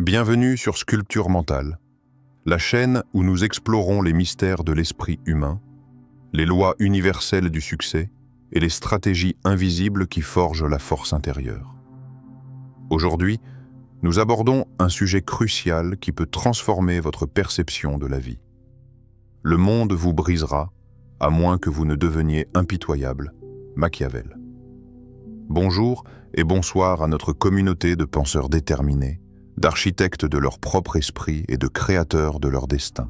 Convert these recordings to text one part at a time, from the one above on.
Bienvenue sur Sculpture Mentale, la chaîne où nous explorons les mystères de l'esprit humain, les lois universelles du succès et les stratégies invisibles qui forgent la force intérieure. Aujourd'hui, nous abordons un sujet crucial qui peut transformer votre perception de la vie. Le monde vous brisera, à moins que vous ne deveniez impitoyable, Machiavel. Bonjour et bonsoir à notre communauté de penseurs déterminés, d'architectes de leur propre esprit et de créateurs de leur destin.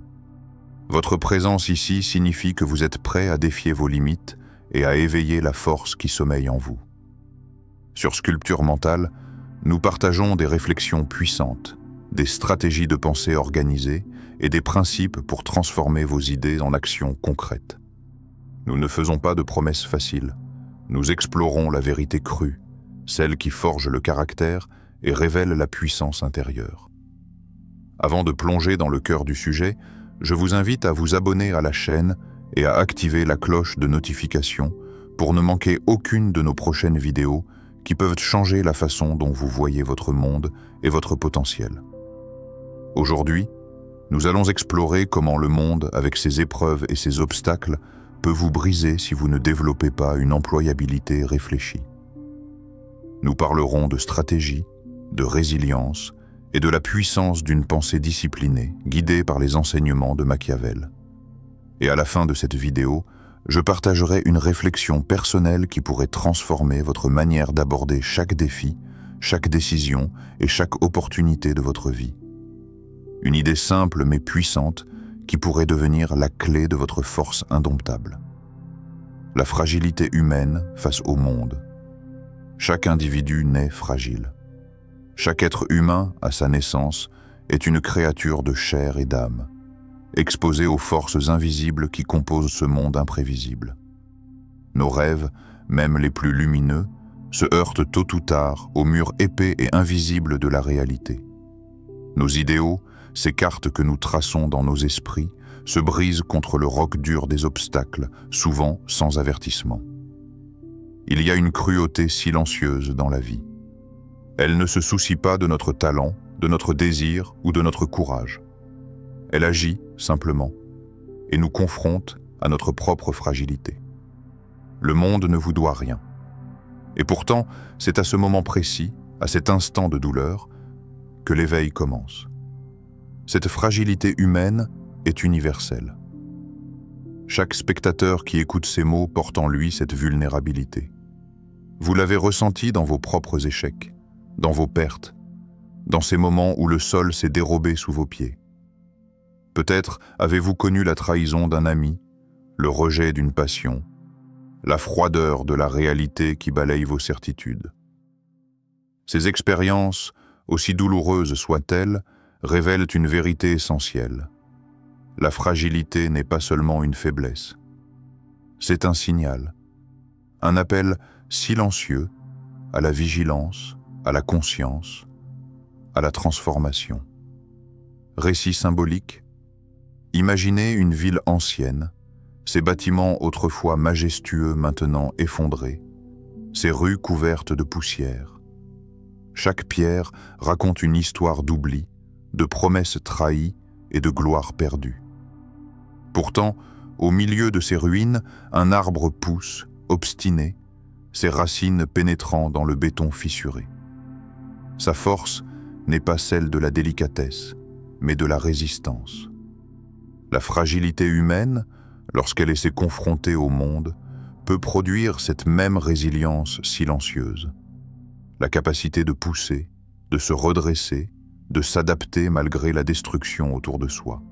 Votre présence ici signifie que vous êtes prêts à défier vos limites et à éveiller la force qui sommeille en vous. Sur Sculpture Mentale, nous partageons des réflexions puissantes, des stratégies de pensée organisées et des principes pour transformer vos idées en actions concrètes. Nous ne faisons pas de promesses faciles. Nous explorons la vérité crue, celle qui forge le caractère et révèle la puissance intérieure. Avant de plonger dans le cœur du sujet, je vous invite à vous abonner à la chaîne et à activer la cloche de notification pour ne manquer aucune de nos prochaines vidéos qui peuvent changer la façon dont vous voyez votre monde et votre potentiel. Aujourd'hui, nous allons explorer comment le monde, avec ses épreuves et ses obstacles, peut vous briser si vous ne développez pas une employabilité réfléchie. Nous parlerons de stratégie, de résilience et de la puissance d'une pensée disciplinée, guidée par les enseignements de Machiavel. Et à la fin de cette vidéo, je partagerai une réflexion personnelle qui pourrait transformer votre manière d'aborder chaque défi, chaque décision et chaque opportunité de votre vie. Une idée simple mais puissante qui pourrait devenir la clé de votre force indomptable. La fragilité humaine face au monde. Chaque individu naît fragile. Chaque être humain, à sa naissance, est une créature de chair et d'âme, exposée aux forces invisibles qui composent ce monde imprévisible. Nos rêves, même les plus lumineux, se heurtent tôt ou tard au mur épais et invisible de la réalité. Nos idéaux, ces cartes que nous traçons dans nos esprits, se brisent contre le roc dur des obstacles, souvent sans avertissement. Il y a une cruauté silencieuse dans la vie. Elle ne se soucie pas de notre talent, de notre désir ou de notre courage. Elle agit, simplement, et nous confronte à notre propre fragilité. Le monde ne vous doit rien. Et pourtant, c'est à ce moment précis, à cet instant de douleur, que l'éveil commence. Cette fragilité humaine est universelle. Chaque spectateur qui écoute ces mots porte en lui cette vulnérabilité. Vous l'avez ressenti dans vos propres échecs, dans vos pertes, dans ces moments où le sol s'est dérobé sous vos pieds. Peut-être avez-vous connu la trahison d'un ami, le rejet d'une passion, la froideur de la réalité qui balaye vos certitudes. Ces expériences, aussi douloureuses soient-elles, révèlent une vérité essentielle. La fragilité n'est pas seulement une faiblesse. C'est un signal, un appel silencieux à la vigilance, à la conscience, à la transformation. Récit symbolique. Imaginez une ville ancienne, ses bâtiments autrefois majestueux maintenant effondrés, ses rues couvertes de poussière. Chaque pierre raconte une histoire d'oubli, de promesses trahies et de gloire perdue. Pourtant, au milieu de ces ruines, un arbre pousse, obstiné, ses racines pénétrant dans le béton fissuré. Sa force n'est pas celle de la délicatesse, mais de la résistance. La fragilité humaine, lorsqu'elle essaie confrontée au monde, peut produire cette même résilience silencieuse. La capacité de pousser, de se redresser, de s'adapter malgré la destruction autour de soi.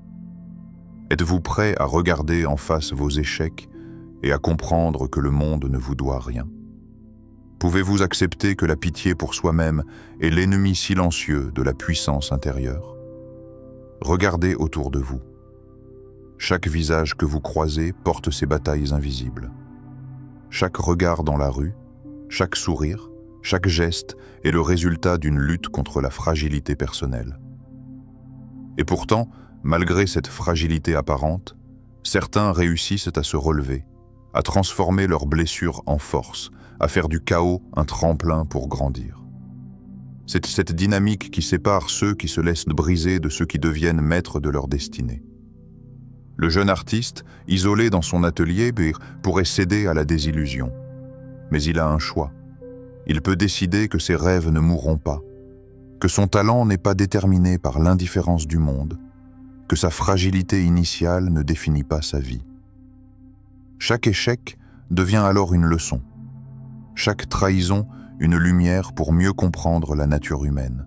Êtes-vous prêt à regarder en face vos échecs et à comprendre que le monde ne vous doit rien? Pouvez-vous accepter que la pitié pour soi-même est l'ennemi silencieux de la puissance intérieure? Regardez autour de vous. Chaque visage que vous croisez porte ses batailles invisibles. Chaque regard dans la rue, chaque sourire, chaque geste est le résultat d'une lutte contre la fragilité personnelle. Et pourtant, malgré cette fragilité apparente, certains réussissent à se relever, à transformer leurs blessures en force, à faire du chaos un tremplin pour grandir. C'est cette dynamique qui sépare ceux qui se laissent briser de ceux qui deviennent maîtres de leur destinée. Le jeune artiste, isolé dans son atelier, pourrait céder à la désillusion. Mais il a un choix. Il peut décider que ses rêves ne mourront pas, que son talent n'est pas déterminé par l'indifférence du monde, que sa fragilité initiale ne définit pas sa vie. Chaque échec devient alors une leçon. Chaque trahison, une lumière pour mieux comprendre la nature humaine.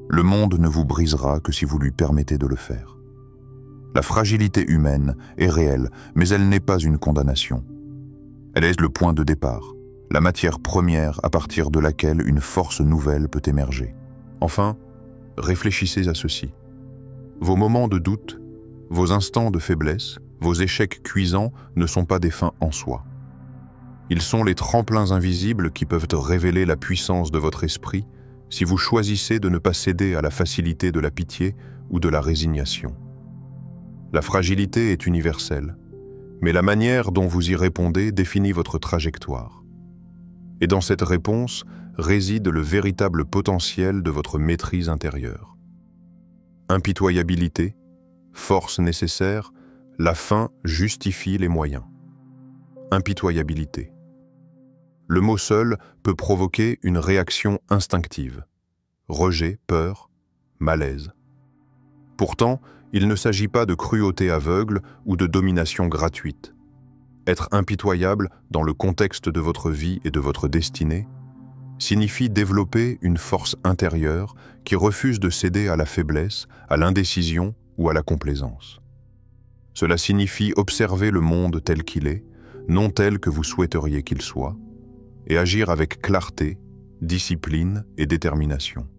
Le monde ne vous brisera que si vous lui permettez de le faire. La fragilité humaine est réelle, mais elle n'est pas une condamnation. Elle est le point de départ, la matière première à partir de laquelle une force nouvelle peut émerger. Enfin, réfléchissez à ceci. Vos moments de doute, vos instants de faiblesse, vos échecs cuisants ne sont pas des fins en soi. Ils sont les tremplins invisibles qui peuvent révéler la puissance de votre esprit si vous choisissez de ne pas céder à la facilité de la pitié ou de la résignation. La fragilité est universelle, mais la manière dont vous y répondez définit votre trajectoire. Et dans cette réponse réside le véritable potentiel de votre maîtrise intérieure. Impitoyabilité, force nécessaire, la fin justifie les moyens. Impitoyabilité. Le mot seul peut provoquer une réaction instinctive. Rejet, peur, malaise. Pourtant, il ne s'agit pas de cruauté aveugle ou de domination gratuite. Être impitoyable dans le contexte de votre vie et de votre destinée signifie développer une force intérieure qui refuse de céder à la faiblesse, à l'indécision ou à la complaisance. Cela signifie observer le monde tel qu'il est, non tel que vous souhaiteriez qu'il soit, et agir avec clarté, discipline et détermination.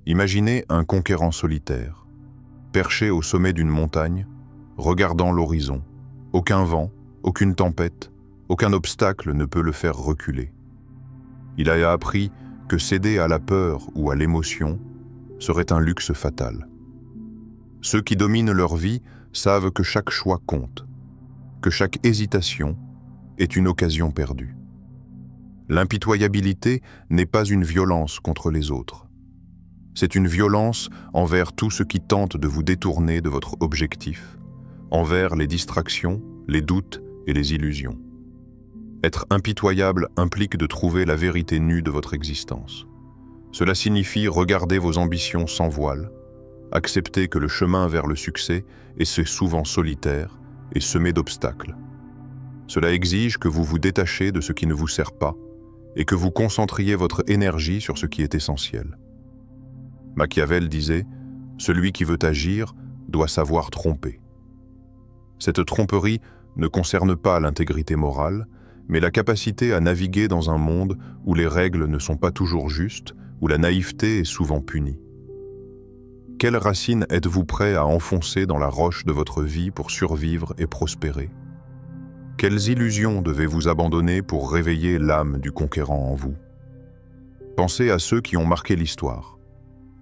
Imaginez un conquérant solitaire, perché au sommet d'une montagne, regardant l'horizon. Aucun vent, aucune tempête, aucun obstacle ne peut le faire reculer. Il a appris que céder à la peur ou à l'émotion serait un luxe fatal. Ceux qui dominent leur vie savent que chaque choix compte, que chaque hésitation est une occasion perdue. L'impitoyabilité n'est pas une violence contre les autres. C'est une violence envers tout ce qui tente de vous détourner de votre objectif, envers les distractions, les doutes et les illusions. Être impitoyable implique de trouver la vérité nue de votre existence. Cela signifie regarder vos ambitions sans voile, accepter que le chemin vers le succès est souvent solitaire et semé d'obstacles. Cela exige que vous vous détachiez de ce qui ne vous sert pas et que vous concentriez votre énergie sur ce qui est essentiel. Machiavel disait « Celui qui veut agir doit savoir tromper ». Cette tromperie ne concerne pas l'intégrité morale, mais la capacité à naviguer dans un monde où les règles ne sont pas toujours justes, où la naïveté est souvent punie. Quelles racines êtes-vous prêt à enfoncer dans la roche de votre vie pour survivre et prospérer? Quelles illusions devez-vous abandonner pour réveiller l'âme du conquérant en vous? Pensez à ceux qui ont marqué l'histoire.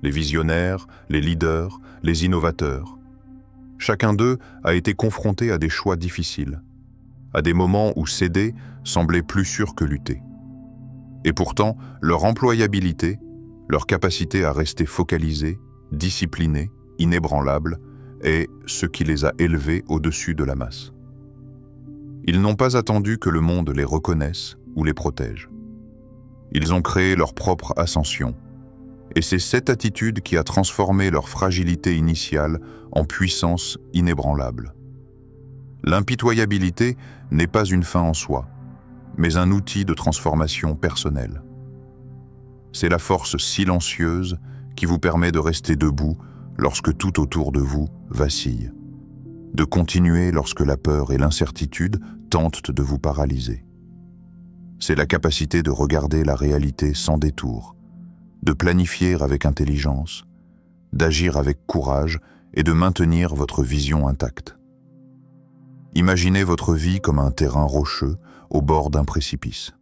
Les visionnaires, les leaders, les innovateurs. Chacun d'eux a été confronté à des choix difficiles, à des moments où céder semblait plus sûr que lutter. Et pourtant, leur employabilité, leur capacité à rester focalisés, disciplinés, inébranlables, est ce qui les a élevés au-dessus de la masse. Ils n'ont pas attendu que le monde les reconnaisse ou les protège. Ils ont créé leur propre ascension. Et c'est cette attitude qui a transformé leur fragilité initiale en puissance inébranlable. L'impitoyabilité n'est pas une fin en soi, mais un outil de transformation personnelle. C'est la force silencieuse qui vous permet de rester debout lorsque tout autour de vous vacille, de continuer lorsque la peur et l'incertitude tentent de vous paralyser. C'est la capacité de regarder la réalité sans détour, de planifier avec intelligence, d'agir avec courage et de maintenir votre vision intacte. Imaginez votre vie comme un terrain rocheux au bord d'un précipice.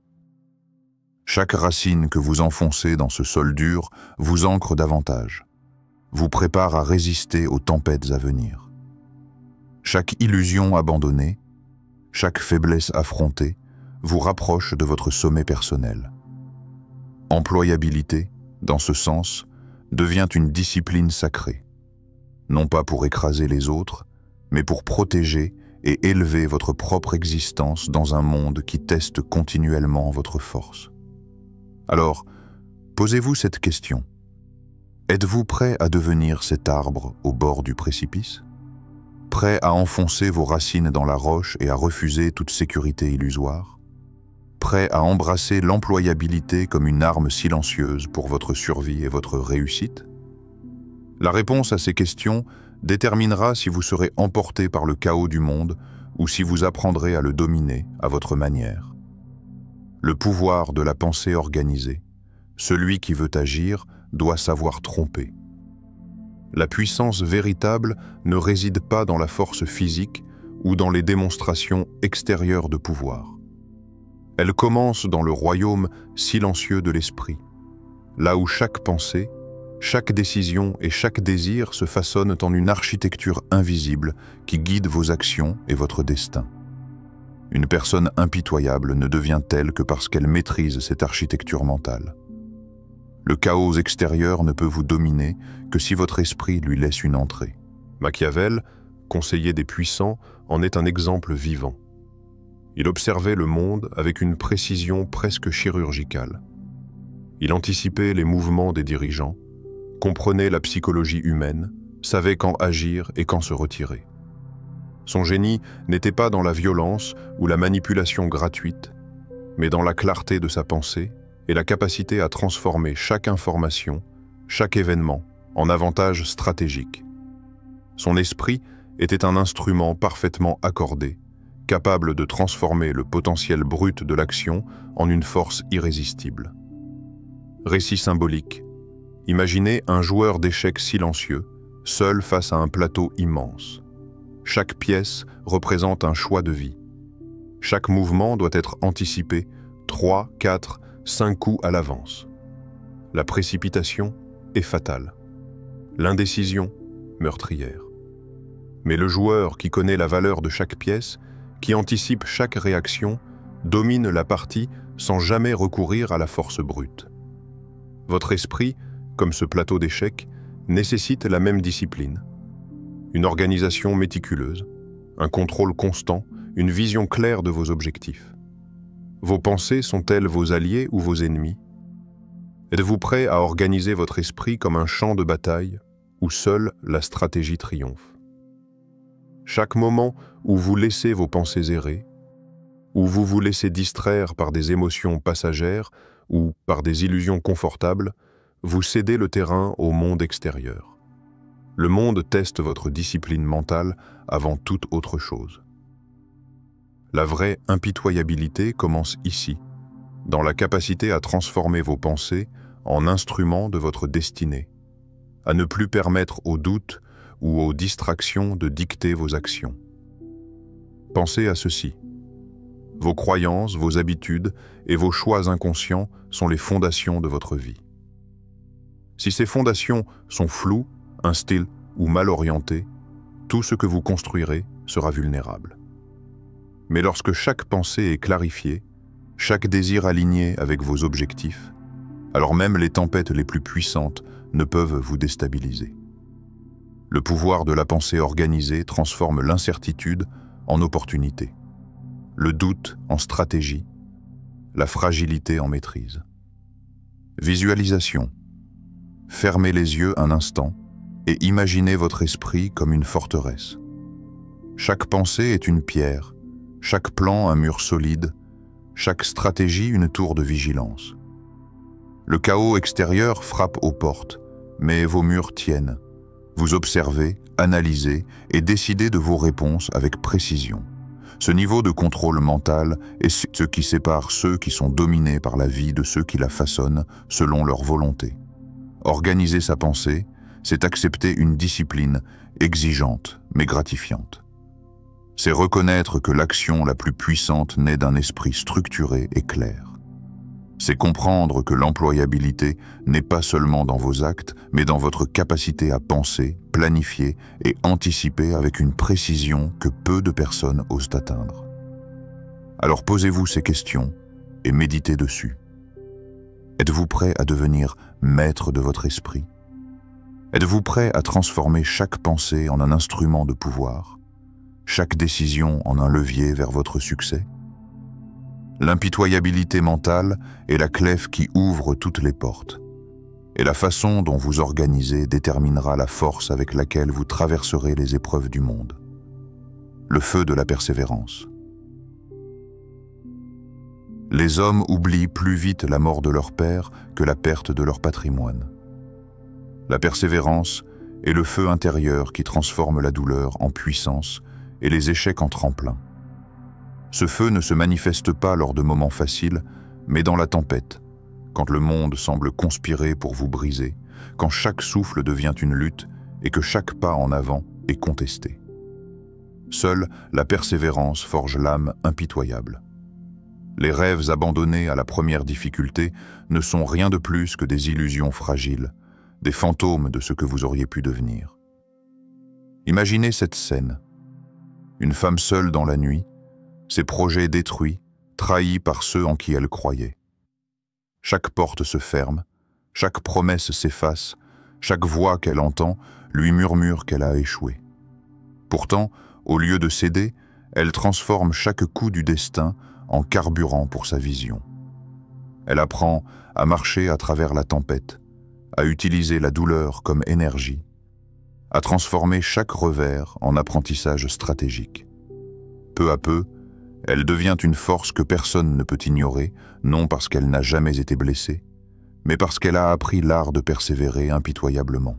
Chaque racine que vous enfoncez dans ce sol dur vous ancre davantage, vous prépare à résister aux tempêtes à venir. Chaque illusion abandonnée, chaque faiblesse affrontée vous rapproche de votre sommet personnel. Employabilité, dans ce sens, devient une discipline sacrée, non pas pour écraser les autres, mais pour protéger et élever votre propre existence dans un monde qui teste continuellement votre force. Alors, posez-vous cette question. Êtes-vous prêt à devenir cet arbre au bord du précipice? Prêt à enfoncer vos racines dans la roche et à refuser toute sécurité illusoire? Prêt à embrasser l'employabilité comme une arme silencieuse pour votre survie et votre réussite? La réponse à ces questions déterminera si vous serez emporté par le chaos du monde ou si vous apprendrez à le dominer à votre manière. Le pouvoir de la pensée organisée, celui qui veut agir, doit savoir tromper. La puissance véritable ne réside pas dans la force physique ou dans les démonstrations extérieures de pouvoir. Elle commence dans le royaume silencieux de l'esprit, là où chaque pensée, chaque décision et chaque désir se façonnent en une architecture invisible qui guide vos actions et votre destin. Une personne impitoyable ne devient telle que parce qu'elle maîtrise cette architecture mentale. Le chaos extérieur ne peut vous dominer que si votre esprit lui laisse une entrée. Machiavel, conseiller des puissants, en est un exemple vivant. Il observait le monde avec une précision presque chirurgicale. Il anticipait les mouvements des dirigeants, comprenait la psychologie humaine, savait quand agir et quand se retirer. Son génie n'était pas dans la violence ou la manipulation gratuite, mais dans la clarté de sa pensée et la capacité à transformer chaque information, chaque événement, en avantage stratégique. Son esprit était un instrument parfaitement accordé, capable de transformer le potentiel brut de l'action en une force irrésistible. Récit symbolique. Imaginez un joueur d'échecs silencieux, seul face à un plateau immense. Chaque pièce représente un choix de vie. Chaque mouvement doit être anticipé 3, 4, 5 coups à l'avance. La précipitation est fatale. L'indécision, meurtrière. Mais le joueur qui connaît la valeur de chaque pièce, qui anticipe chaque réaction, domine la partie sans jamais recourir à la force brute. Votre esprit, comme ce plateau d'échecs, nécessite la même discipline. Une organisation méticuleuse, un contrôle constant, une vision claire de vos objectifs. Vos pensées sont-elles vos alliés ou vos ennemis? Êtes-vous prêt à organiser votre esprit comme un champ de bataille où seule la stratégie triomphe? Chaque moment où vous laissez vos pensées errer, où vous vous laissez distraire par des émotions passagères ou par des illusions confortables, vous cédez le terrain au monde extérieur. Le monde teste votre discipline mentale avant toute autre chose. La vraie impitoyabilité commence ici, dans la capacité à transformer vos pensées en instruments de votre destinée, à ne plus permettre aux doutes ou aux distractions de dicter vos actions. Pensez à ceci. Vos croyances, vos habitudes et vos choix inconscients sont les fondations de votre vie. Si ces fondations sont floues, instiles ou mal orientées, tout ce que vous construirez sera vulnérable. Mais lorsque chaque pensée est clarifiée, chaque désir aligné avec vos objectifs, alors même les tempêtes les plus puissantes ne peuvent vous déstabiliser. Le pouvoir de la pensée organisée transforme l'incertitude en opportunité, le doute en stratégie, la fragilité en maîtrise. Visualisation. Fermez les yeux un instant et imaginez votre esprit comme une forteresse. Chaque pensée est une pierre, chaque plan un mur solide, chaque stratégie une tour de vigilance. Le chaos extérieur frappe aux portes, mais vos murs tiennent. Vous observez, analysez et décidez de vos réponses avec précision. Ce niveau de contrôle mental est ce qui sépare ceux qui sont dominés par la vie de ceux qui la façonnent selon leur volonté. Organiser sa pensée, c'est accepter une discipline exigeante mais gratifiante. C'est reconnaître que l'action la plus puissante naît d'un esprit structuré et clair. C'est comprendre que l'employabilité n'est pas seulement dans vos actes, mais dans votre capacité à penser, planifier et anticiper avec une précision que peu de personnes osent atteindre. Alors posez-vous ces questions et méditez dessus. Êtes-vous prêt à devenir maître de votre esprit? Êtes-vous prêt à transformer chaque pensée en un instrument de pouvoir, chaque décision en un levier vers votre succès? L'impitoyabilité mentale est la clef qui ouvre toutes les portes, et la façon dont vous organisez déterminera la force avec laquelle vous traverserez les épreuves du monde. Le feu de la persévérance. Les hommes oublient plus vite la mort de leur père que la perte de leur patrimoine. La persévérance est le feu intérieur qui transforme la douleur en puissance et les échecs en tremplin. Ce feu ne se manifeste pas lors de moments faciles, mais dans la tempête, quand le monde semble conspirer pour vous briser, quand chaque souffle devient une lutte et que chaque pas en avant est contesté. Seule la persévérance forge l'âme impitoyable. Les rêves abandonnés à la première difficulté ne sont rien de plus que des illusions fragiles, des fantômes de ce que vous auriez pu devenir. Imaginez cette scène. Une femme seule dans la nuit, ses projets détruits, trahis par ceux en qui elle croyait. Chaque porte se ferme, chaque promesse s'efface, chaque voix qu'elle entend lui murmure qu'elle a échoué. Pourtant, au lieu de céder, elle transforme chaque coup du destin en carburant pour sa vision. Elle apprend à marcher à travers la tempête, à utiliser la douleur comme énergie, à transformer chaque revers en apprentissage stratégique. Peu à peu, elle devient une force que personne ne peut ignorer, non parce qu'elle n'a jamais été blessée, mais parce qu'elle a appris l'art de persévérer impitoyablement.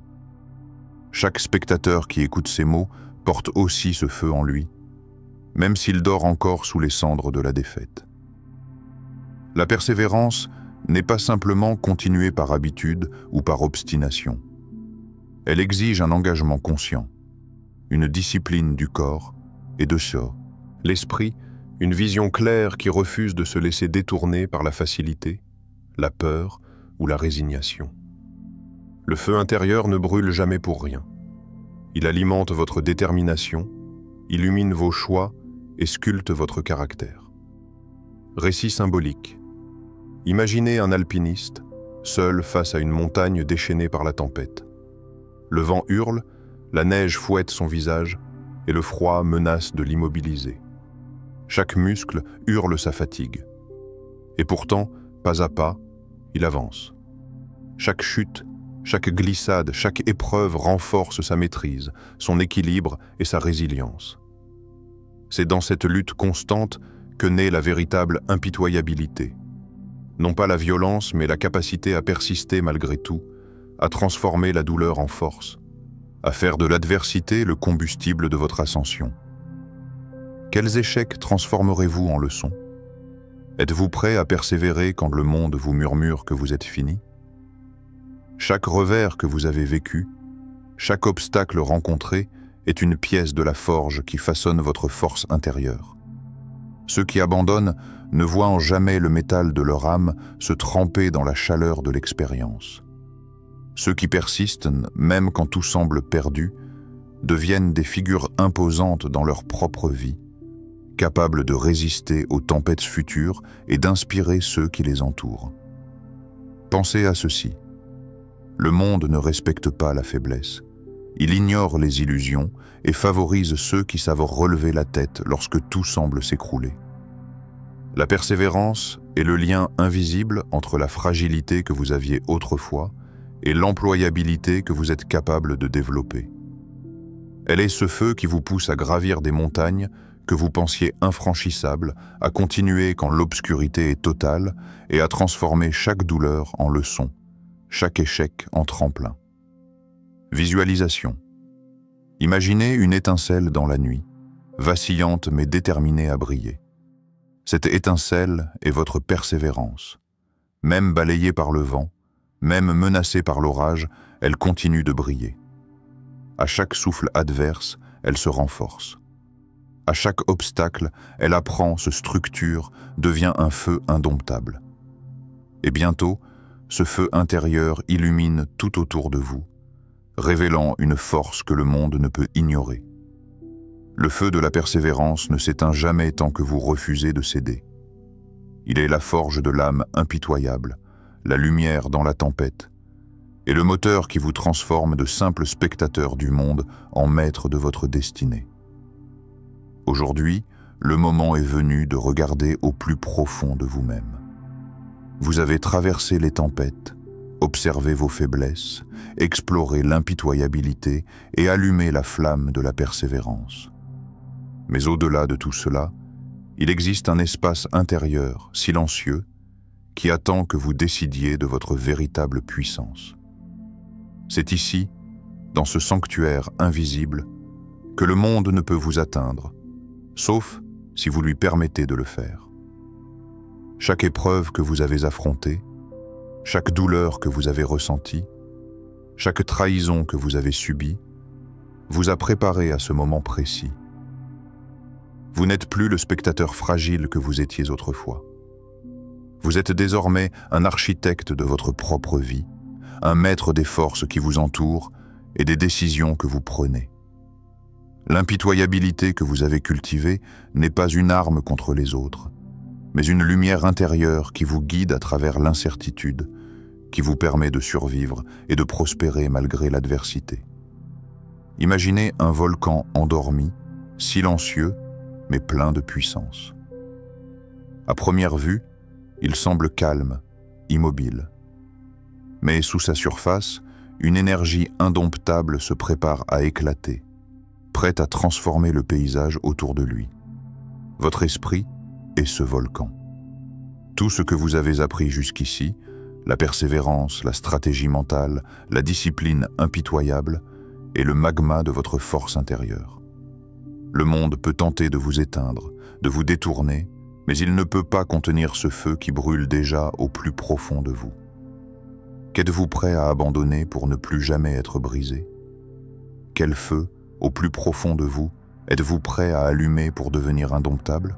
Chaque spectateur qui écoute ces mots porte aussi ce feu en lui, même s'il dort encore sous les cendres de la défaite. La persévérance n'est pas simplement continuer par habitude ou par obstination. Elle exige un engagement conscient, une discipline du corps et de soi. L'esprit, une vision claire qui refuse de se laisser détourner par la facilité, la peur ou la résignation. Le feu intérieur ne brûle jamais pour rien. Il alimente votre détermination, illumine vos choix et sculpte votre caractère. Récit symbolique. Imaginez un alpiniste, seul face à une montagne déchaînée par la tempête. Le vent hurle, la neige fouette son visage et le froid menace de l'immobiliser. Chaque muscle hurle sa fatigue. Et pourtant, pas à pas, il avance. Chaque chute, chaque glissade, chaque épreuve renforce sa maîtrise, son équilibre et sa résilience. C'est dans cette lutte constante que naît la véritable impitoyabilité. Non pas la violence, mais la capacité à persister malgré tout, à transformer la douleur en force, à faire de l'adversité le combustible de votre ascension. Quels échecs transformerez-vous en leçons? Êtes-vous prêt à persévérer quand le monde vous murmure que vous êtes fini? Chaque revers que vous avez vécu, chaque obstacle rencontré est une pièce de la forge qui façonne votre force intérieure. Ceux qui abandonnent ne voient en jamais le métal de leur âme se tremper dans la chaleur de l'expérience. Ceux qui persistent, même quand tout semble perdu, deviennent des figures imposantes dans leur propre vie, capables de résister aux tempêtes futures et d'inspirer ceux qui les entourent. Pensez à ceci. Le monde ne respecte pas la faiblesse. Il ignore les illusions et favorise ceux qui savent relever la tête lorsque tout semble s'écrouler. La persévérance est le lien invisible entre la fragilité que vous aviez autrefois et l'employabilité que vous êtes capable de développer. Elle est ce feu qui vous pousse à gravir des montagnes que vous pensiez infranchissables, à continuer quand l'obscurité est totale et à transformer chaque douleur en leçon, chaque échec en tremplin. Visualisation. Imaginez une étincelle dans la nuit, vacillante mais déterminée à briller. Cette étincelle est votre persévérance. Même balayée par le vent, même menacée par l'orage, elle continue de briller. À chaque souffle adverse, elle se renforce. À chaque obstacle, elle apprend, se structure, devient un feu indomptable. Et bientôt, ce feu intérieur illumine tout autour de vous, révélant une force que le monde ne peut ignorer. Le feu de la persévérance ne s'éteint jamais tant que vous refusez de céder. Il est la forge de l'âme impitoyable, la lumière dans la tempête, et le moteur qui vous transforme de simple spectateur du monde en maître de votre destinée. Aujourd'hui, le moment est venu de regarder au plus profond de vous-même. Vous avez traversé les tempêtes, observé vos faiblesses, exploré l'impitoyabilité et allumé la flamme de la persévérance. Mais au-delà de tout cela, il existe un espace intérieur, silencieux, qui attend que vous décidiez de votre véritable puissance. C'est ici, dans ce sanctuaire invisible, que le monde ne peut vous atteindre, sauf si vous lui permettez de le faire. Chaque épreuve que vous avez affrontée, chaque douleur que vous avez ressentie, chaque trahison que vous avez subie, vous a préparé à ce moment précis. Vous n'êtes plus le spectateur fragile que vous étiez autrefois. Vous êtes désormais un architecte de votre propre vie, un maître des forces qui vous entourent et des décisions que vous prenez. L'impitoyabilité que vous avez cultivée n'est pas une arme contre les autres, mais une lumière intérieure qui vous guide à travers l'incertitude, qui vous permet de survivre et de prospérer malgré l'adversité. Imaginez un volcan endormi, silencieux, mais plein de puissance. À première vue, il semble calme, immobile. Mais sous sa surface, une énergie indomptable se prépare à éclater, prête à transformer le paysage autour de lui. Votre esprit est ce volcan. Tout ce que vous avez appris jusqu'ici, la persévérance, la stratégie mentale, la discipline impitoyable, est le magma de votre force intérieure. Le monde peut tenter de vous éteindre, de vous détourner, mais il ne peut pas contenir ce feu qui brûle déjà au plus profond de vous. Qu'êtes-vous prêt à abandonner pour ne plus jamais être brisé? Quel feu, au plus profond de vous, êtes-vous prêt à allumer pour devenir indomptable?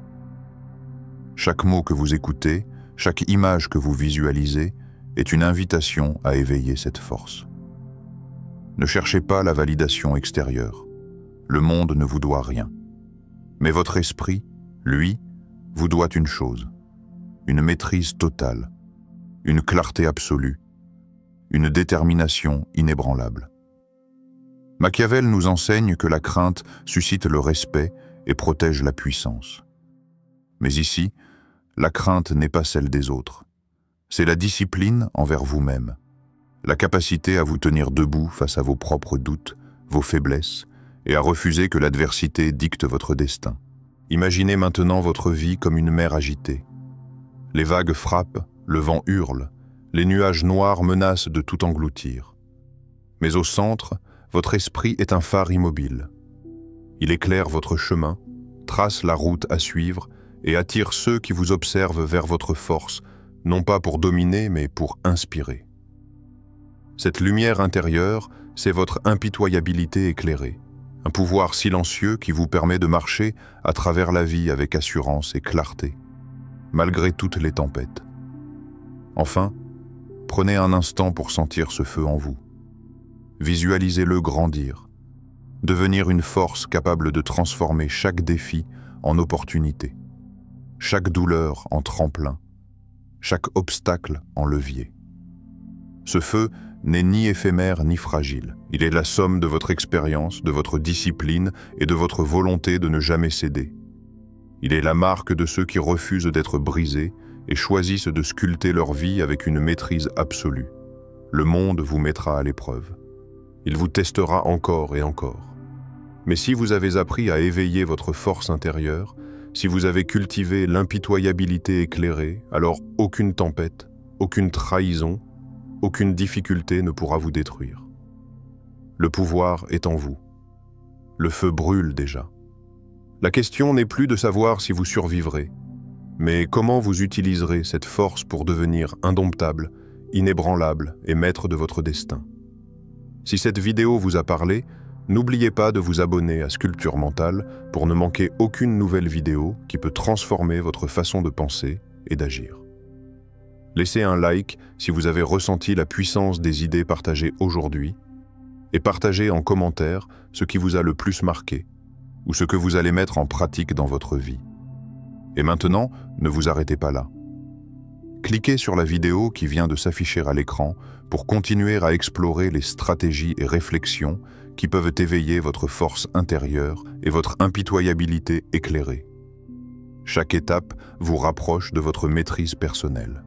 Chaque mot que vous écoutez, chaque image que vous visualisez, est une invitation à éveiller cette force. Ne cherchez pas la validation extérieure. Le monde ne vous doit rien. Mais votre esprit, lui, vous doit une chose, une maîtrise totale, une clarté absolue, une détermination inébranlable. Machiavel nous enseigne que la crainte suscite le respect et protège la puissance. Mais ici, la crainte n'est pas celle des autres. C'est la discipline envers vous-même, la capacité à vous tenir debout face à vos propres doutes, vos faiblesses, et à refuser que l'adversité dicte votre destin. Imaginez maintenant votre vie comme une mer agitée. Les vagues frappent, le vent hurle, les nuages noirs menacent de tout engloutir. Mais au centre, votre esprit est un phare immobile. Il éclaire votre chemin, trace la route à suivre et attire ceux qui vous observent vers votre force, non pas pour dominer, mais pour inspirer. Cette lumière intérieure, c'est votre impitoyabilité éclairée, un pouvoir silencieux qui vous permet de marcher à travers la vie avec assurance et clarté, malgré toutes les tempêtes. Enfin, prenez un instant pour sentir ce feu en vous. Visualisez-le grandir, devenir une force capable de transformer chaque défi en opportunité, chaque douleur en tremplin, chaque obstacle en levier. Ce feu n'est ni éphémère ni fragile. Il est la somme de votre expérience, de votre discipline et de votre volonté de ne jamais céder. Il est la marque de ceux qui refusent d'être brisés et choisissent de sculpter leur vie avec une maîtrise absolue. Le monde vous mettra à l'épreuve. Il vous testera encore et encore. Mais si vous avez appris à éveiller votre force intérieure, si vous avez cultivé l'impitoyabilité éclairée, alors aucune tempête, aucune trahison, aucune difficulté ne pourra vous détruire. Le pouvoir est en vous. Le feu brûle déjà. La question n'est plus de savoir si vous survivrez, mais comment vous utiliserez cette force pour devenir indomptable, inébranlable et maître de votre destin. Si cette vidéo vous a parlé, n'oubliez pas de vous abonner à Sculpture Mentale pour ne manquer aucune nouvelle vidéo qui peut transformer votre façon de penser et d'agir. Laissez un like si vous avez ressenti la puissance des idées partagées aujourd'hui et partagez en commentaire ce qui vous a le plus marqué ou ce que vous allez mettre en pratique dans votre vie. Et maintenant, ne vous arrêtez pas là. Cliquez sur la vidéo qui vient de s'afficher à l'écran pour continuer à explorer les stratégies et réflexions qui peuvent éveiller votre force intérieure et votre impitoyabilité éclairée. Chaque étape vous rapproche de votre maîtrise personnelle.